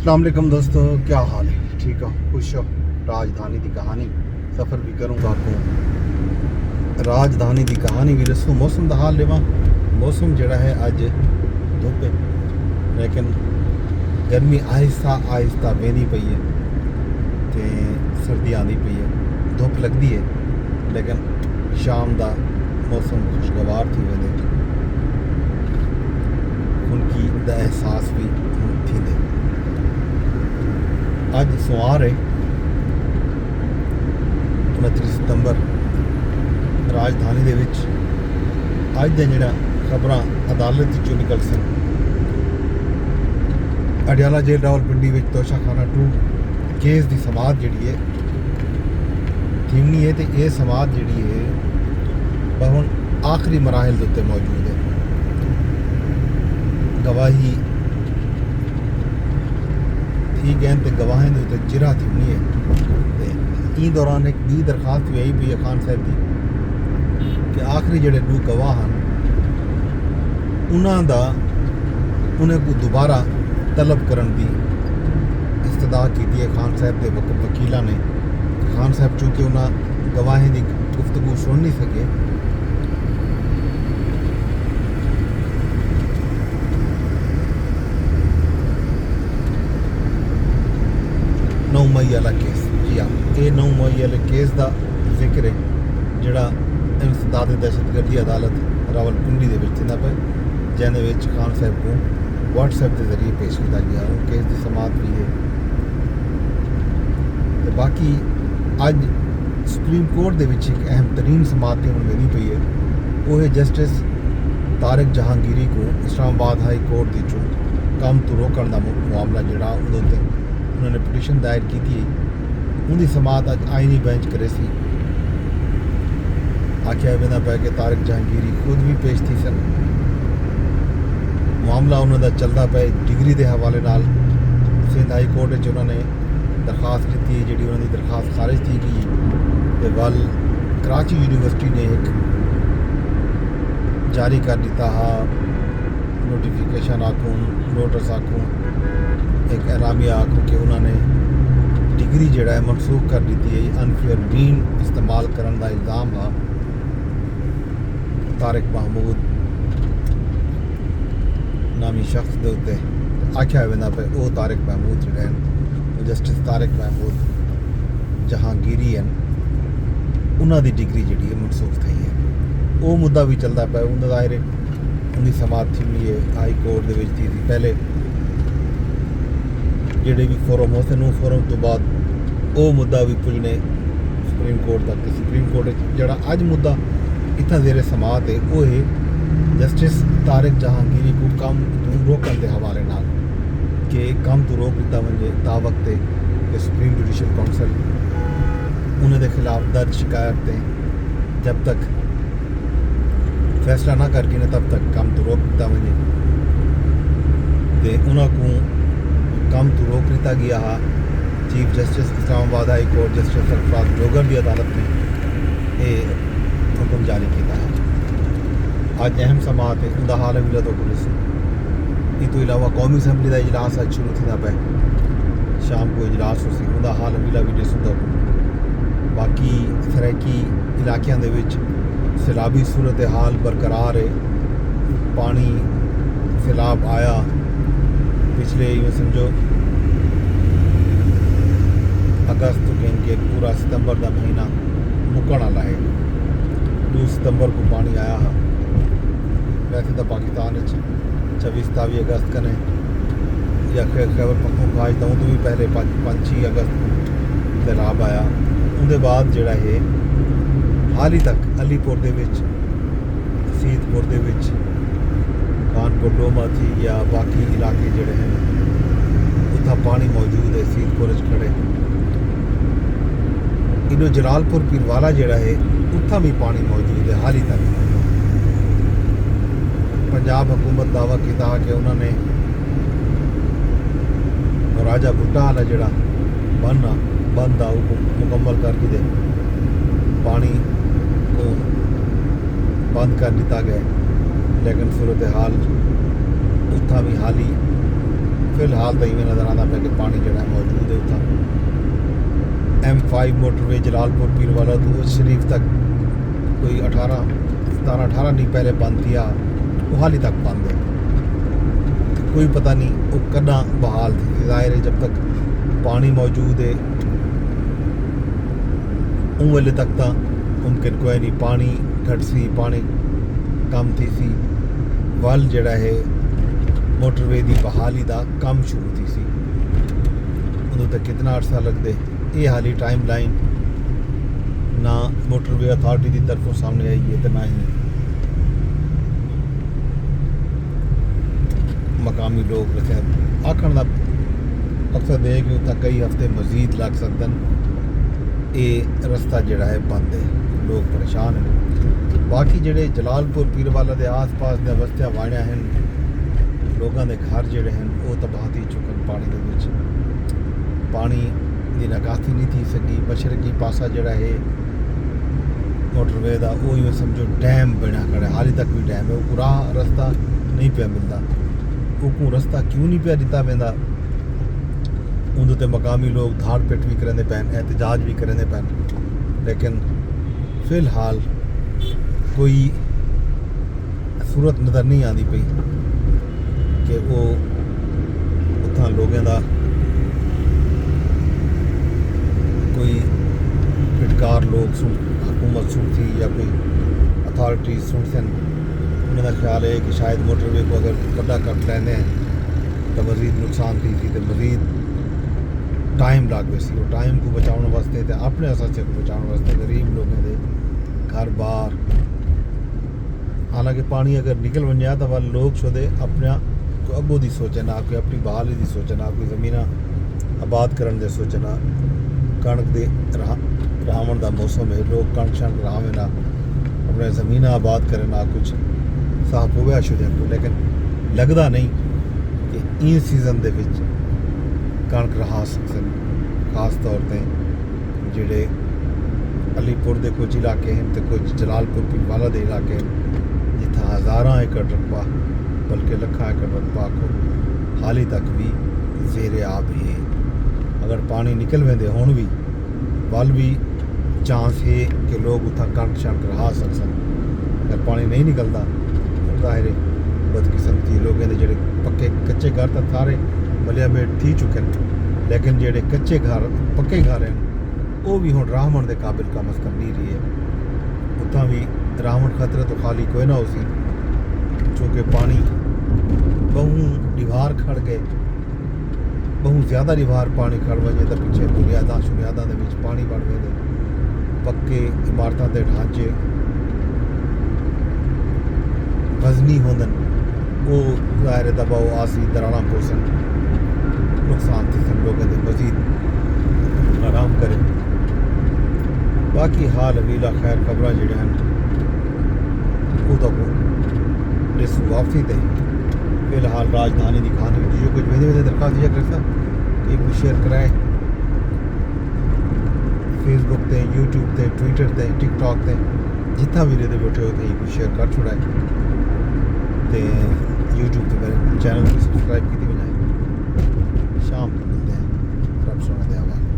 अस्सलाम वालेकुम दोस्तों, क्या हाल है? ठीक हो, खुश हो? राजधानी की कहानी सफ़र भी करूँगा आपको। राजधानी की कहानी भी दसो। मौसम का हाल लेवा। मौसम जड़ा है अज धुप है, लेकिन गर्मी आहिस्ता आहिस्ता बहती पई है तो सर्दी आती पई है। धुप लगती है लेकिन शाम का मौसम खुशगवार थी वे, उनकी दा एहसास भी थी दे। अज सोमवार है 29 सितंबर। राजधानी दे विच अज दे जिहड़ा खबरां अदालत चों निकल सन। अडियाला जेल रावलपिंडी विच तोशाखाना 2 केस की समात जिहड़ी है थीमनी है, तो यह समात जिहड़ी है पर हुण आखिरी मराहल दे उत्ते मौजूद है। गवाही ठीक है तो गवाहें के उत्ते जिरा थीमनी है। इस दौरान एक बी दरखास्त भी आई पई है खान साहब की कि आखिरी जिहड़े 2 गवाह हैं उन्हें को दोबारा तलब करने की इस्तदा की है खान साहब के वकीलों ने। खान साहब चूँकि उन्होंने गवाहें की गुफ्तगू सुन नहीं सके, 9 मई वाला केस, जी हाँ, ये 9 मई वाले केस का जिक्र है जोड़ा इंसदाद दहशतगर्दी अदालत रावलपिंडी के थींदा पे, जिन्हें खान साहब को व्हाट्सएप के जरिए पेश किया गया। केस की समात भी है। तो बाकी अज सुप्रीम कोर्ट के एक अहम तरीन समात मिली पई है, वो है जस्टिस तारिक जहांगीरी को इस्लामाबाद हाई कोर्ट के चो काम तो रोकने का मामला जोड़ा उन्होंने पटिशन दायर की थी। उनकी समात अज आईनी बेंच करे सी। आख्या वेंदा पै कि तारिक जहांगीरी खुद भी पेश थी सन। मामला उन्होंने चलता पे डिग्री के हवाले नाल सिंध हाई कोर्ट उन्होंने दरखास्त दी, जी उन्होंने दरखास्त खारिज थी गई। वल कराची यूनिवर्सिटी ने एक जारी कर दिता हा नोटिफिकेशन आखूँ, नोटिस आखूँ, एक एलामिया आखूँ कि उन्होंने डिग्री जड़ा है मनसूख कर दी है। अनफेयर मीन इस्तेमाल करने का इल्ज़ाम है तारिक महमूद नामी शख्स के उत्ते। आख्या वेंदा पे वो तारिक महमूद जोड़े हैं जस्टिस तारिक महमूद जहांगीरी हैं, उन्होंने डिग्री जी है मनसूख थी है। वो मुद्दा भी चलता पाया। उन्हें दायरे उनकी समात थी है हाई कोर्ट के थी पहले जोड़े भी फोरम हो सन, फोरम तो बाद वो मुद्दा भी पुजने सुप्रीम कोर्ट तक। सुप्रीम कोर्ट जोड़ा अज मुद्दा इतना जेर समात है वो है जस्टिस तारिक जहांगीरी को कम तो रोकने के हवाले नाल कि कम तो रोक दिता वजे ता वक्त कि सुप्रीम जुडिशल काउंसिल उन्होंने खिलाफ दर्ज शिकायतें जब तक फैसला ना करके ने तब तक कम तो रोक दिता वजे। तो उन्होंने कम तो रोक दिता गया हा। Chief justice Islamabad high court justice Sarfaraz Jogar की अदालत ने यह हुक्म जारी किया है। अज अहम समात है उनका हाल अमला तो पुलिस। इस तो इलावा कौमी असैम्बली का इजलास अज शुरू थी पे, शाम को इजलास हो सी, उनका हाल अमला भी दसूंगा। बाकी सराकी इलाकों के सैलाबी सूरत हाल बरकरार है। पानी सैलाब आया पिछले यूँ समझो अगस्त के पूरा सितंबर का महीना मुकण वाला है। 2 सितंबर को पानी आया है। वैसे तो पाकिस्तान 26-27 अगस्त कने या खैबर पख्तूनख्वा तो भी पहले 5-6 अगस्त को सैलाब आया। उनके बाद जोड़ा है हाल ही तक अलीपुर के सीतपुर के कानपुर डोमा थी या बाकी इलाके जोड़े हैं उतना पानी मौजूद है। सीतपुर खड़े इनो जलालपुर पीरवाला जोड़ा है उतना भी पानी मौजूद है। हाल ही तक पंजाब हुकूमत दावा किया कि उन्होंने राजा भुट्टा वाला जोड़ा बंद मुकम्मल कर दे, पानी को बंद कर दिता गया। लेकिन सूरत हाल उत्था भी हाल ही फिलहाल तो इवें नज़र आता पाया कि पानी जोड़ा मौजूद है उतना। M5 मोटरवे जलालपुर पीरवाला तो शरीफ तक कोई 17-18 नहीं पहले बंद किया, वो हाल ही तक बंद है। तो कोई पता नहीं वो कदा बहाल थी। ज़ाहिर है जब तक पानी मौजूद है उन वेले तक तो मुमकिन कोई नहीं। पानी घट सी, पानी कम थी सी, वल जड़ा है मोटरवे की बहाली का काम शुरू थी सी। उदों तक कितना अरसा लगते, ये हाली टाइम लाइन ना मोटरवे अथॉरिटी की तरफों सामने आई है, तो ना ही मकामी लोग रखे। आखण का मकसद है कि उत्तर कई हफ्ते मजीद लग सकते हैं। ये रस्ता जड़ा है बंद है, लोग परेशान हैं। बाकी जड़े जलालपुर पीरवाला के आस पास दे बस्तियां वाणियां हैं, लोगों के घर जड़े हैं वो तबाह थी चुकन। पानी के विच पानी की निकासी नहीं थी सकी। मशरकी पासा जड़ा है मोटरवे का वो यूँ समझो डैम बना खड़ा है, हाली तक भी डैम है। वो पूरा रस्ता नहीं पिया मिलता। वो रस्ता क्यों नहीं पिया दिता पैंदा, उन्दे ते मकामी लोग धाड़ पिट भी करेंदे पैन, एहतजाज भी करेंदे पैन। लेकिन फिलहाल कोई सूरत नज़र नहीं आती पई कि वो उत्थां लोगों का कोई फिटकार लोग सुन हुकूमत सुनती या कोई अथॉरिटी सुनते। उनका ख्याल है कि शायद मोटरवे को अगर कदा कट लेने तो मज़ीद नुकसान थी तो मज़ीद टाइम लग गए सी। टाइम को बचाने वास्ते तो अपने असासे को बचाने वास्ते गरीब लोगों के घर बार, हालांकि पानी अगर निकल बन जाए तो वह लोग छोदे अपने अगों की सोचे ना, कोई अपनी बहाली की सोचे ना, कोई ज़मीन आबाद करने दे सोचे ना। कणक के रावण का मौसम है, लोग कणक शणक रावे ना, अपने ज़मीन आबाद करें ना, कुछ साफ हो गया शुरू को। लेकिन लगता नहीं कि इस सीजन के कणक रहा सकते, खास तौर पर जोड़े अलीपुर के कुछ इलाके हैं तो कुछ जलालपुर पीरवाला के इलाके हैं जितना हज़ारा एकड़ रकबा बल्कि लखा एकड़ रकबा को हाली तक भी जेरे आब है। अगर पानी निकल वेंदे हुण भी वल भी चांस है कि लोग उतना कणक शणक रहा सकन। अगर पानी नहीं निकलता तो जाहिर है बदकिस्मती लोगों के जोड़े पक्के कच्चे घर तो सारे मलिया मेट थी चुके हैं, लेकिन जोड़े कच्चे घर पक्के घर हैं वो भी हुण राहमण के काबिल कम अज़ कम नहीं रही है। उतना भी राहमण खतरे तो खाली कोई ना उसी, चूँकि पानी बहु दीवार खड़ गए, बहुत ज़्यादा दीवार पानी खड़ वजे तो पिछे बुनियादा शुनियादा के विच पानी बढ़ गए। पक्के इमारतों के ढांचे वजनी होंदे वो ज़ाहिर दबाव आसी दराना पोसन नुकसान थी सब लोगों के मजीद आराम करें। बाकी हाल अवीला खैर खबर जोड़े हैं वो तो डिस वापसी थे। फिलहाल राजधानी की कहानी जो कुछ वेदे वेदे दरखास्त दिया कर एक भी शेयर कराए फेसबुक ते, यूट्यूब ते, ट्विटर ते, टिकटॉक ते, जितना भी रेदे बैठे हो एक भी शेयर कर छुड़ाए तो यूट्यूब पर मेरे चैनल को सब्सक्राइब की बजाए। शाम को मिलते हैं, रब सोने दे हवाले।